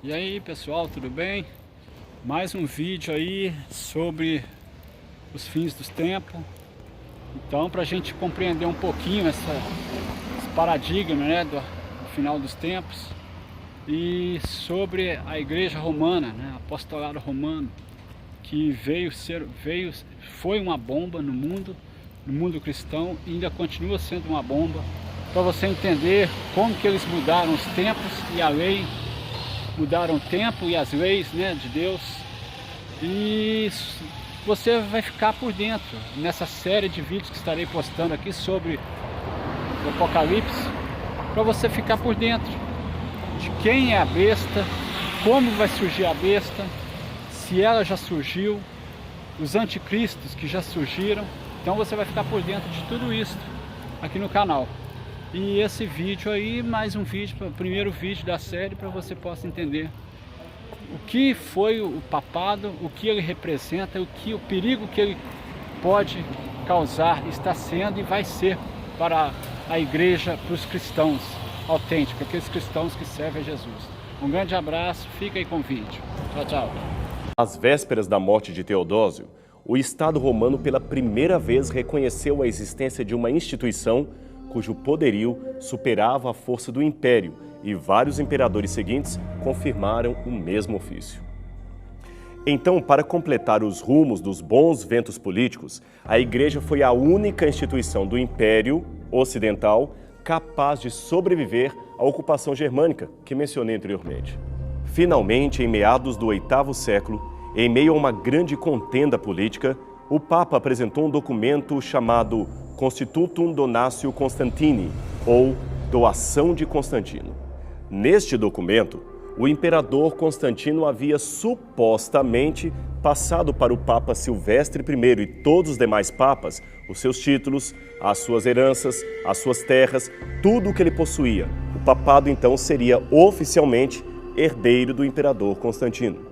E aí pessoal, tudo bem? Mais um vídeo aí sobre os fins dos tempos. Então, para a gente compreender um pouquinho esse paradigma, né, do final dos tempos, e sobre a Igreja Romana, né, apostolado romano, que foi uma bomba no mundo cristão, e ainda continua sendo uma bomba, para você entender como que eles mudaram os tempos e a lei, mudaram o tempo e as leis, né, de Deus. E você vai ficar por dentro nessa série de vídeos que estarei postando aqui sobre o Apocalipse, para você ficar por dentro de quem é a besta, como vai surgir a besta, se ela já surgiu, os anticristos que já surgiram. Então você vai ficar por dentro de tudo isso aqui no canal. E esse vídeo aí, mais um vídeo, o primeiro vídeo da série, para você possa entender o que foi o papado, o que ele representa, o perigo que ele pode causar, está sendo e vai ser para a igreja, para os cristãos autênticos, aqueles cristãos que servem a Jesus. Um grande abraço, fica aí com o vídeo. Tchau, tchau. Às vésperas da morte de Teodósio, o Estado romano pela primeira vez reconheceu a existência de uma instituição cujo poderio superava a força do império, e vários imperadores seguintes confirmaram o mesmo ofício. Então, para completar os rumos dos bons ventos políticos, a Igreja foi a única instituição do Império Ocidental capaz de sobreviver à ocupação germânica, que mencionei anteriormente. Finalmente, em meados do 8º século, em meio a uma grande contenda política, o Papa apresentou um documento chamado Constitutum Donatio Constantini, ou Doação de Constantino. Neste documento, o imperador Constantino havia supostamente passado para o Papa Silvestre I e todos os demais papas os seus títulos, as suas heranças, as suas terras, tudo o que ele possuía. O papado então seria oficialmente herdeiro do imperador Constantino.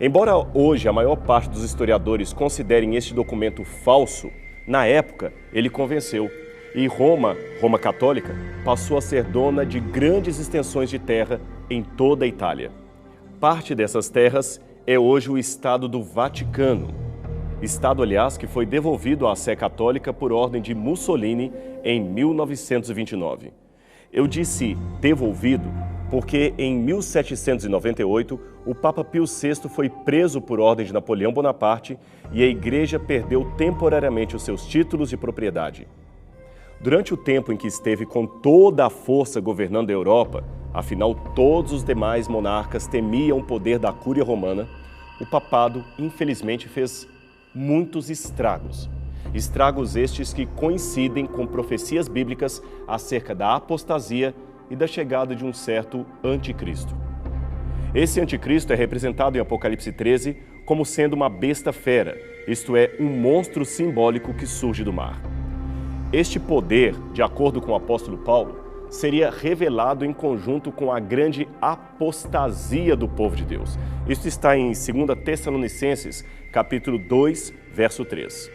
Embora hoje a maior parte dos historiadores considerem este documento falso, na época ele convenceu, e Roma católica, passou a ser dona de grandes extensões de terra em toda a Itália. Parte dessas terras é hoje o Estado do Vaticano. Estado, aliás, que foi devolvido à Sé Católica por ordem de Mussolini em 1929. Eu disse devolvido porque em 1798 o Papa Pio VI foi preso por ordem de Napoleão Bonaparte e a Igreja perdeu temporariamente os seus títulos de propriedade. Durante o tempo em que esteve com toda a força governando a Europa, afinal todos os demais monarcas temiam o poder da Cúria Romana, o papado infelizmente fez muitos estragos. Estragos estes que coincidem com profecias bíblicas acerca da apostasia e da chegada de um certo anticristo. Esse anticristo é representado em Apocalipse 13 como sendo uma besta fera, isto é, um monstro simbólico que surge do mar. Este poder, de acordo com o apóstolo Paulo, seria revelado em conjunto com a grande apostasia do povo de Deus. Isto está em 2 Tessalonicenses, capítulo 2, verso 3.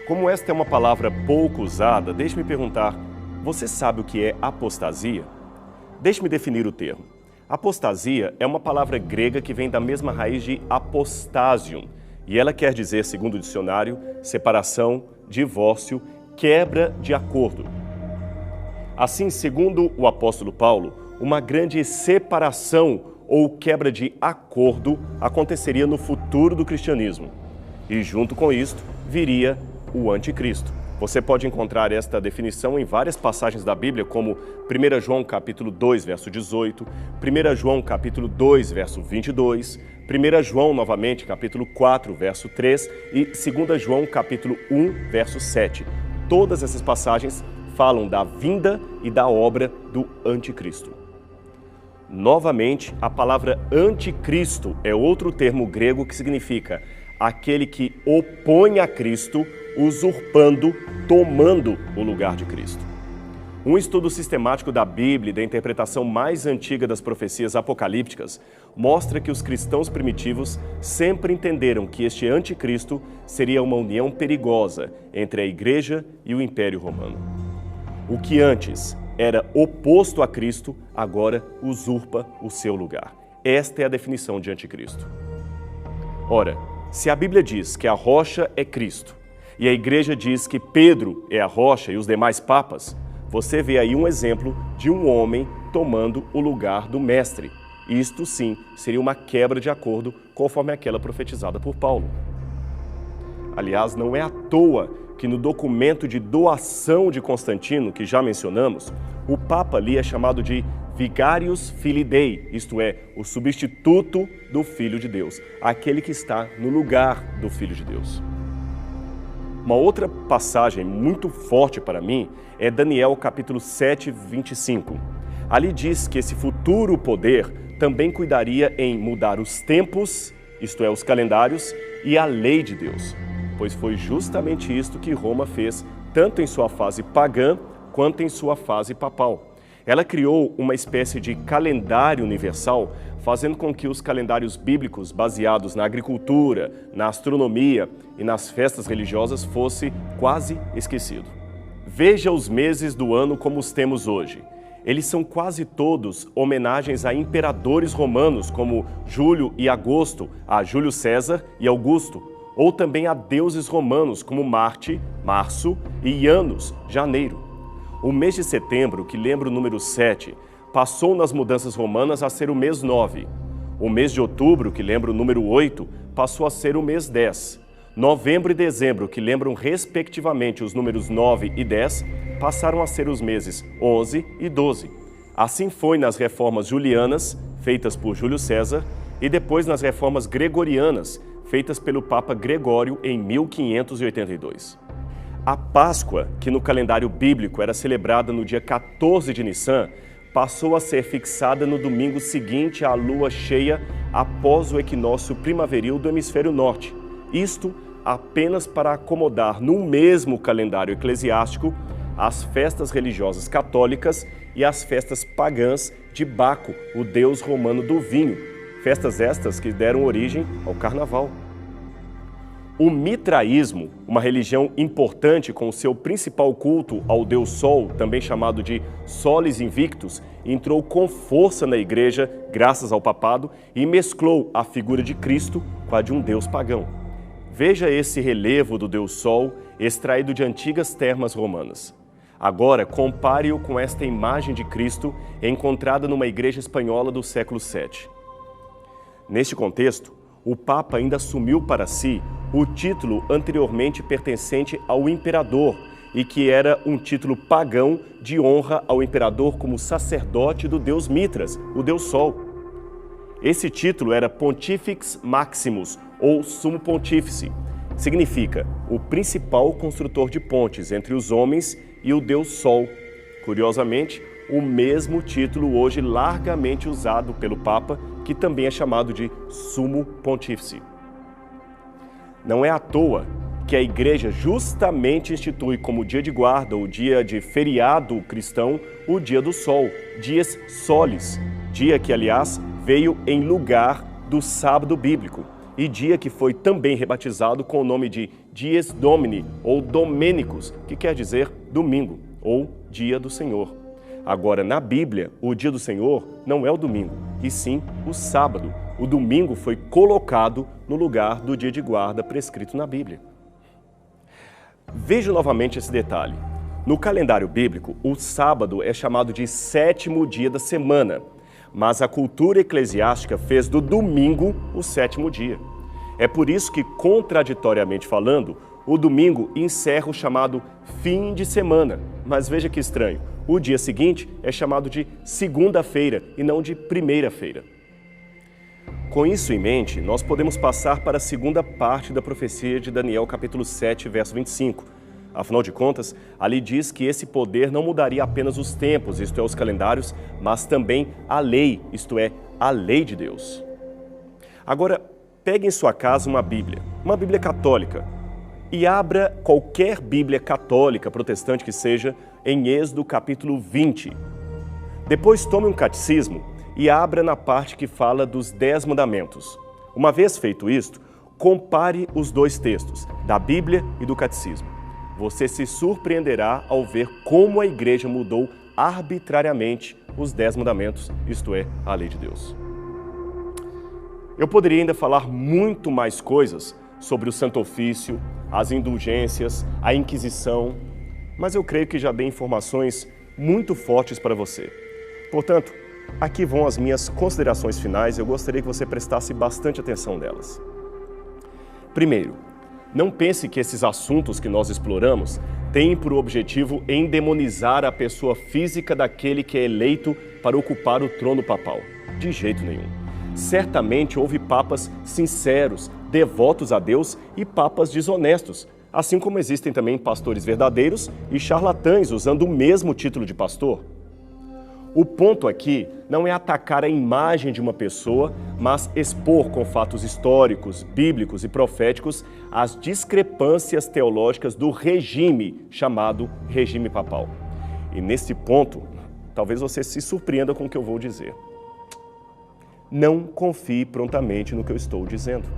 Como esta é uma palavra pouco usada, deixe-me perguntar, você sabe o que é apostasia? Deixe-me definir o termo. Apostasia é uma palavra grega que vem da mesma raiz de apostasium, e ela quer dizer, segundo o dicionário, separação, divórcio, quebra de acordo. Assim, segundo o apóstolo Paulo, uma grande separação ou quebra de acordo aconteceria no futuro do cristianismo. E junto com isto, viria o anticristo. Você pode encontrar esta definição em várias passagens da Bíblia, como 1 João capítulo 2, verso 18, 1 João capítulo 2, verso 22, 1 João novamente capítulo 4, verso 3 e 2 João capítulo 1, verso 7. Todas essas passagens falam da vinda e da obra do anticristo. Novamente, a palavra anticristo é outro termo grego que significa aquele que opõe a Cristo, usurpando, tomando o lugar de Cristo. Um estudo sistemático da Bíblia e da interpretação mais antiga das profecias apocalípticas mostra que os cristãos primitivos sempre entenderam que este anticristo seria uma união perigosa entre a Igreja e o Império Romano. O que antes era oposto a Cristo, agora usurpa o seu lugar. Esta é a definição de anticristo. Ora, se a Bíblia diz que a rocha é Cristo, e a igreja diz que Pedro é a rocha e os demais papas, você vê aí um exemplo de um homem tomando o lugar do mestre. Isto sim seria uma quebra de acordo conforme aquela profetizada por Paulo. Aliás, não é à toa que no documento de doação de Constantino, que já mencionamos, o Papa ali é chamado de Vicarius Filii Dei, isto é, o substituto do Filho de Deus, aquele que está no lugar do Filho de Deus. Uma outra passagem muito forte para mim é Daniel capítulo 7, 25. Ali diz que esse futuro poder também cuidaria em mudar os tempos, isto é, os calendários, e a lei de Deus, pois foi justamente isto que Roma fez, tanto em sua fase pagã quanto em sua fase papal. Ela criou uma espécie de calendário universal, fazendo com que os calendários bíblicos baseados na agricultura, na astronomia e nas festas religiosas fosse quase esquecido. Veja os meses do ano como os temos hoje. Eles são quase todos homenagens a imperadores romanos, como Júlio e Agosto, a Júlio César e Augusto, ou também a deuses romanos, como Marte, Março, e Janus, Janeiro. O mês de setembro, que lembra o número 7, passou nas mudanças romanas a ser o mês 9. O mês de outubro, que lembra o número 8, passou a ser o mês 10. Novembro e dezembro, que lembram respectivamente os números 9 e 10, passaram a ser os meses 11 e 12. Assim foi nas reformas julianas, feitas por Júlio César, e depois nas reformas gregorianas, feitas pelo Papa Gregório em 1582. A Páscoa, que no calendário bíblico era celebrada no dia 14 de Nissan, passou a ser fixada no domingo seguinte à lua cheia após o equinócio primaveril do hemisfério norte. Isto apenas para acomodar no mesmo calendário eclesiástico as festas religiosas católicas e as festas pagãs de Baco, o deus romano do vinho, festas estas que deram origem ao carnaval. O mitraísmo, uma religião importante com seu principal culto ao deus Sol, também chamado de Solis Invictus, entrou com força na igreja, graças ao papado, e mesclou a figura de Cristo com a de um deus pagão. Veja esse relevo do deus Sol, extraído de antigas termas romanas. Agora, compare-o com esta imagem de Cristo encontrada numa igreja espanhola do século VII. Neste contexto, o Papa ainda assumiu para si o título anteriormente pertencente ao imperador e que era um título pagão de honra ao imperador como sacerdote do deus Mitras, o deus Sol. Esse título era Pontifex Maximus, ou Sumo Pontífice. Significa o principal construtor de pontes entre os homens e o deus Sol. Curiosamente, o mesmo título hoje largamente usado pelo Papa, que também é chamado de Sumo Pontífice. Não é à toa que a Igreja justamente institui como dia de guarda, o dia de feriado cristão, o dia do Sol, dies solis, dia que, aliás, veio em lugar do sábado bíblico, e dia que foi também rebatizado com o nome de Dies Domini, ou Domenicus, que quer dizer domingo, ou dia do Senhor. Agora, na Bíblia, o dia do Senhor não é o domingo, e sim o sábado. O domingo foi colocado no lugar do dia de guarda prescrito na Bíblia. Veja novamente esse detalhe. No calendário bíblico, o sábado é chamado de sétimo dia da semana, mas a cultura eclesiástica fez do domingo o sétimo dia. É por isso que, contraditoriamente falando, o domingo encerra o chamado fim de semana. Mas veja que estranho, o dia seguinte é chamado de segunda-feira e não de primeira-feira. Com isso em mente, nós podemos passar para a segunda parte da profecia de Daniel, capítulo 7, verso 25. Afinal de contas, ali diz que esse poder não mudaria apenas os tempos, isto é, os calendários, mas também a lei, isto é, a lei de Deus. Agora, pegue em sua casa uma Bíblia católica, e abra qualquer Bíblia católica, protestante que seja, em Êxodo capítulo 20. Depois tome um catecismo e abra na parte que fala dos 10 mandamentos. Uma vez feito isto, compare os dois textos, da Bíblia e do catecismo. Você se surpreenderá ao ver como a igreja mudou arbitrariamente os 10 mandamentos, isto é, a lei de Deus. Eu poderia ainda falar muito mais coisas sobre o Santo Ofício, as indulgências, a Inquisição, mas eu creio que já dei informações muito fortes para você. Portanto, aqui vão as minhas considerações finais, eu gostaria que você prestasse bastante atenção nelas. Primeiro, não pense que esses assuntos que nós exploramos têm por objetivo endemonizar a pessoa física daquele que é eleito para ocupar o trono papal. De jeito nenhum. Certamente houve papas sinceros, devotos a Deus e papas desonestos, assim como existem também pastores verdadeiros e charlatães usando o mesmo título de pastor. O ponto aqui não é atacar a imagem de uma pessoa, mas expor com fatos históricos, bíblicos e proféticos as discrepâncias teológicas do regime chamado regime papal. E nesse ponto, talvez você se surpreenda com o que eu vou dizer. Não confie prontamente no que eu estou dizendo.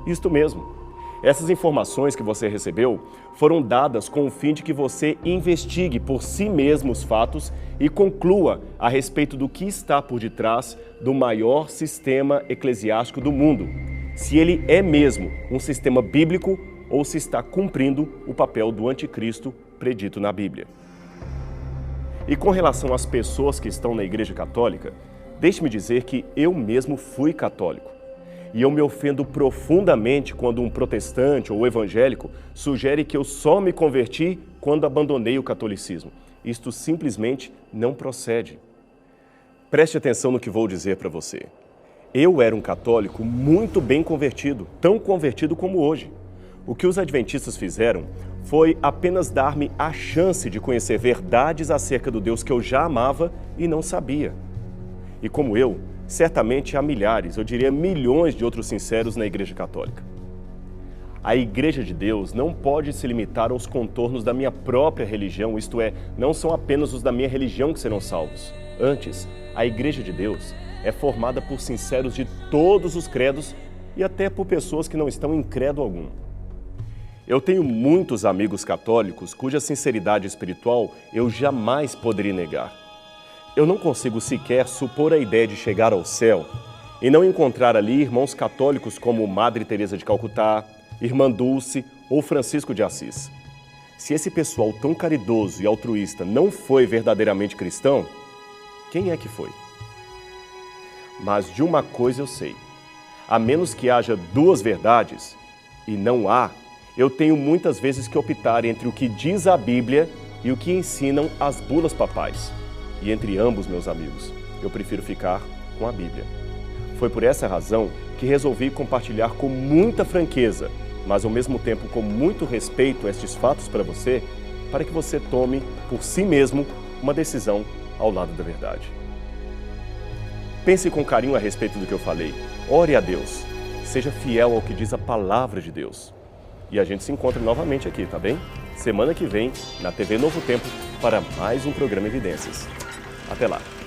Isto mesmo. Essas informações que você recebeu foram dadas com o fim de que você investigue por si mesmo os fatos e conclua a respeito do que está por detrás do maior sistema eclesiástico do mundo, se ele é mesmo um sistema bíblico ou se está cumprindo o papel do anticristo predito na Bíblia. E com relação às pessoas que estão na Igreja Católica, deixe-me dizer que eu mesmo fui católico. E eu me ofendo profundamente quando um protestante ou evangélico sugere que eu só me converti quando abandonei o catolicismo. Isto simplesmente não procede. Preste atenção no que vou dizer para você. Eu era um católico muito bem convertido, tão convertido como hoje. O que os adventistas fizeram foi apenas dar-me a chance de conhecer verdades acerca do Deus que eu já amava e não sabia. E como eu, certamente há milhares, eu diria milhões de outros sinceros na Igreja Católica. A Igreja de Deus não pode se limitar aos contornos da minha própria religião, isto é, não são apenas os da minha religião que serão salvos. Antes, a Igreja de Deus é formada por sinceros de todos os credos e até por pessoas que não estão em credo algum. Eu tenho muitos amigos católicos cuja sinceridade espiritual eu jamais poderia negar. Eu não consigo sequer supor a ideia de chegar ao céu e não encontrar ali irmãos católicos como Madre Teresa de Calcutá, Irmã Dulce ou Francisco de Assis. Se esse pessoal tão caridoso e altruísta não foi verdadeiramente cristão, quem é que foi? Mas de uma coisa eu sei, a menos que haja duas verdades, e não há, eu tenho muitas vezes que optar entre o que diz a Bíblia e o que ensinam as bulas papais. E entre ambos, meus amigos, eu prefiro ficar com a Bíblia. Foi por essa razão que resolvi compartilhar com muita franqueza, mas ao mesmo tempo com muito respeito estes fatos para você, para que você tome por si mesmo uma decisão ao lado da verdade. Pense com carinho a respeito do que eu falei. Ore a Deus. Seja fiel ao que diz a palavra de Deus. E a gente se encontra novamente aqui, tá bem? Semana que vem, na TV Novo Tempo, para mais um programa Evidências. Até lá!